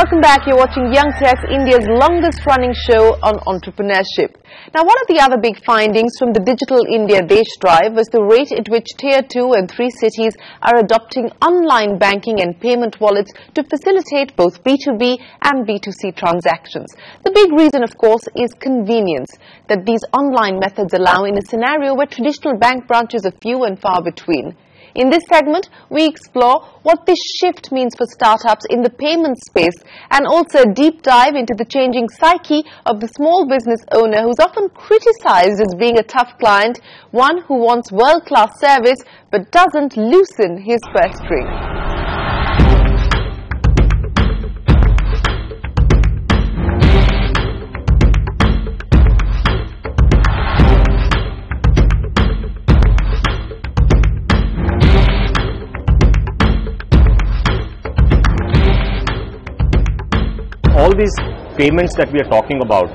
Welcome back. You're watching Young Turks, India's longest running show on entrepreneurship. Now, one of the other big findings from the Digital Desh Drive was the rate at which Tier 2 and 3 cities are adopting online banking and payment wallets to facilitate both B2B and B2C transactions. The big reason, of course, is convenience that these online methods allow in a scenario where traditional bank branches are few and far between. In this segment, we explore what this shift means for startups in the payment space and also a deep dive into the changing psyche of the small business owner who's often criticized as being a tough client, one who wants world-class service but doesn't loosen his purse string. All these payments that we are talking about,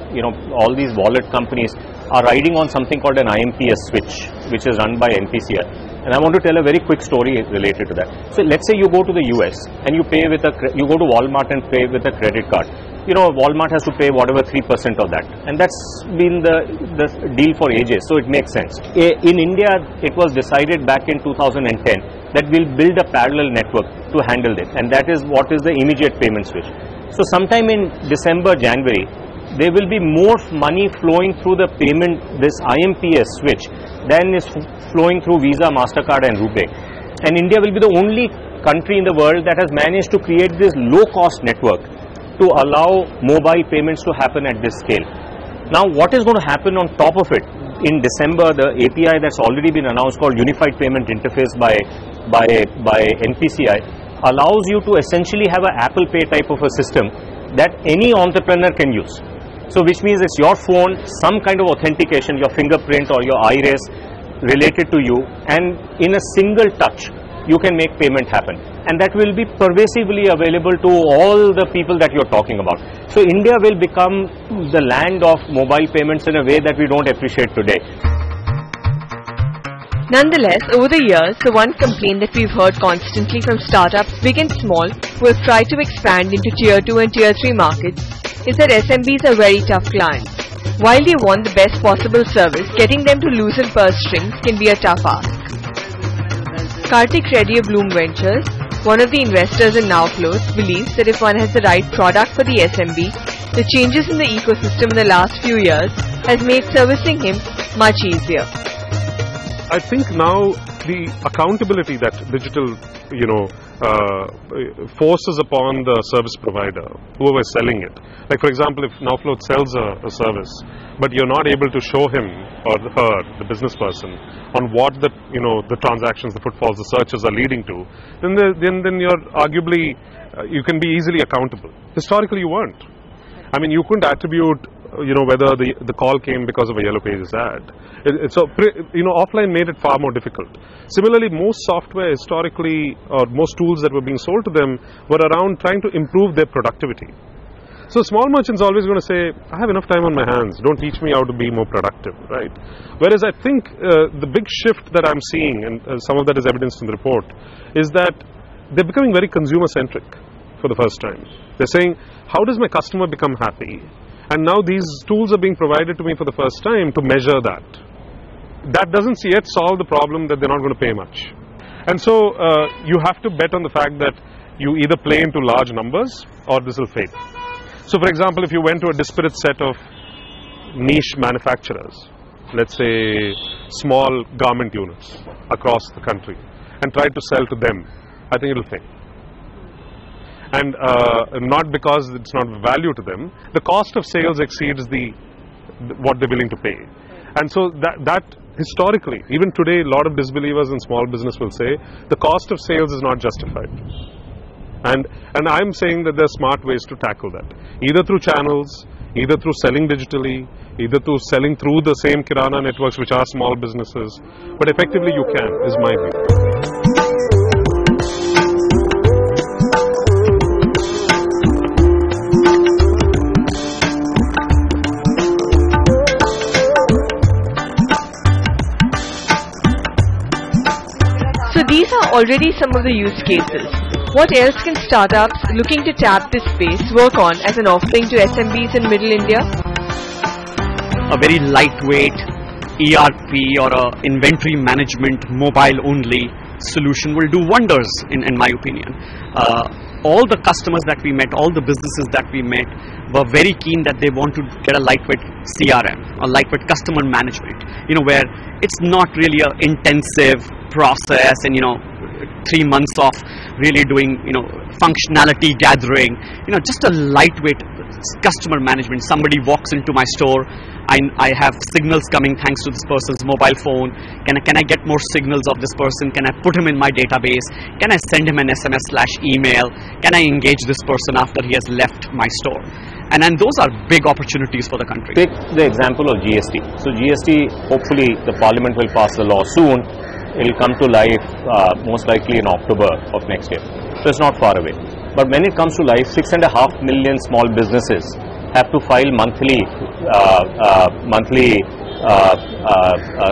all these wallet companies are riding on something called an IMPS switch, which is run by NPCI. And I want to tell a very quick story related to that. So let's say you go to the US and you pay with you go to Walmart and pay with a credit card. Walmart has to pay whatever 3% of that. And that's been the deal for ages, so it makes sense. In India, it was decided back in 2010 that we'll build a parallel network to handle this. And that is what is the immediate payment switch. So sometime in December, January, there will be more money flowing through the payment, this IMPS switch, than is flowing through Visa, MasterCard and RuPay. And India will be the only country in the world that has managed to create this low-cost network to allow mobile payments to happen at this scale. Now, what is going to happen on top of it? In December, the API that's already been announced called Unified Payment Interface by NPCI allows you to essentially have an Apple Pay type of a system that any entrepreneur can use. So which means it's your phone, some kind of authentication, your fingerprint or your iris related to you, and in a single touch you can make payment happen. And that will be pervasively available to all the people that you're talking about. So India will become the land of mobile payments in a way that we don't appreciate today. Nonetheless, over the years, the one complaint that we've heard constantly from startups big and small who have tried to expand into Tier 2 and Tier 3 markets is that SMBs are very tough clients. While they want the best possible service, getting them to loosen purse strings can be a tough ask. KARTHIK Reddy of Blume Ventures, one of the investors in NowFloats, believes that if one has the right product for the SMB, the changes in the ecosystem in the last few years has made servicing him much easier. I think now the accountability that digital, forces upon the service provider, whoever is selling it. Like for example, if NowFloats sells a service, but you're not able to show him or her, the business person, on what the transactions, the footfalls, the searches are leading to, then you're arguably you can be easily accountable. Historically, you weren't. I mean, you couldn't attribute whether the call came because of a Yellow Pages ad. Offline made it far more difficult. Similarly, most software historically, or most tools that were being sold to them were around trying to improve their productivity. So small merchants are always going to say, I have enough time on my hands, don't teach me how to be more productive, right? Whereas I think the big shift that I'm seeing, and some of that is evidenced in the report, is that they're becoming very consumer-centric for the first time. They're saying, how does my customer become happy? And now these tools are being provided to me for the first time to measure that. That doesn't yet solve the problem that they're not going to pay much. And so you have to bet on the fact that you either play into large numbers or this will fail. So for example, if you went to a disparate set of niche manufacturers, let's say small garment units across the country, and tried to sell to them, I think it'll fail. And not because it's not value to them, the cost of sales exceeds what they're willing to pay. And so that historically, even today, a lot of disbelievers in small business will say the cost of sales is not justified. And I'm saying that there are smart ways to tackle that, either through channels, either through selling digitally, either through selling through the same Kirana networks which are small businesses, but effectively you can, is my view. So these are already some of the use cases. What else can startups looking to tap this space work on as an offering to SMBs in Middle India? A very lightweight ERP or a inventory management mobile only solution will do wonders in my opinion. All the customers that we met, all the businesses that we met were very keen that they want to get a lightweight CRM, a lightweight customer management, where it's not really an intensive process and 3 months of really doing functionality gathering, just a lightweight customer management. Somebody walks into my store, I have signals coming thanks to this person's mobile phone. Can I get more signals of this person? Can I put him in my database? Can I send him an SMS/email? Can I engage this person after he has left my store? And those are big opportunities for the country. Take the example of GST. So GST, hopefully the Parliament will pass the law soon. It will come to life most likely in October of next year. So it's not far away. But when it comes to life, 6.5 million small businesses have to file monthly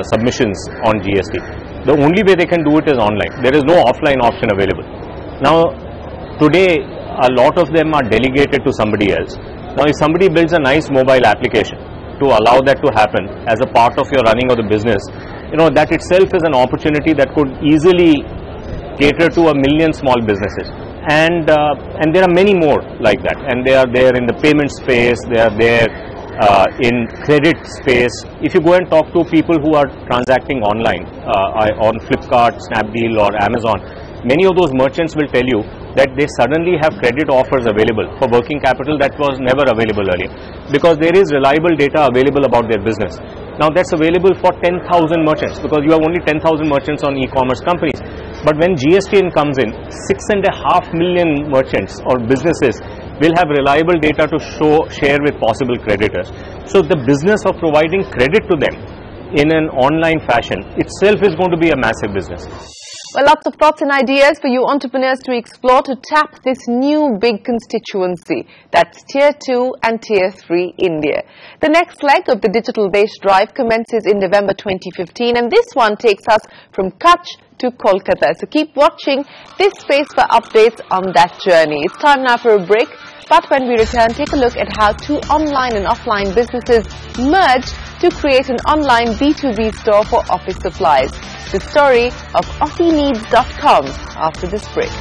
submissions on GST. The only way they can do it is online. There is no offline option available. Now, today, a lot of them are delegated to somebody else. Now, if somebody builds a nice mobile application to allow that to happen as a part of your running of the business, that itself is an opportunity that could easily cater to 1 million small businesses. And there are many more like that, and they are there in the payment space, they are there in credit space. If you go and talk to people who are transacting online on Flipkart, Snapdeal or Amazon, many of those merchants will tell you that they suddenly have credit offers available for working capital that was never available earlier, because there is reliable data available about their business. Now that's available for 10,000 merchants, because you have only 10,000 merchants on e-commerce companies. But when GST comes in, 6.5 million merchants or businesses will have reliable data to share with possible creditors. So the business of providing credit to them in an online fashion itself is going to be a massive business. Well, lots of thoughts and ideas for you entrepreneurs to explore to tap this new big constituency. That's Tier 2 and Tier 3 India. The next leg of the Digital Desh Drive commences in November 2015, and this one takes us from Kutch to Kolkata. So keep watching this space for updates on that journey. It's time now for a break, but when we return, take a look at how two online and offline businesses merged to create an online B2B store for office supplies. The story of AussieNeeds.com after this break.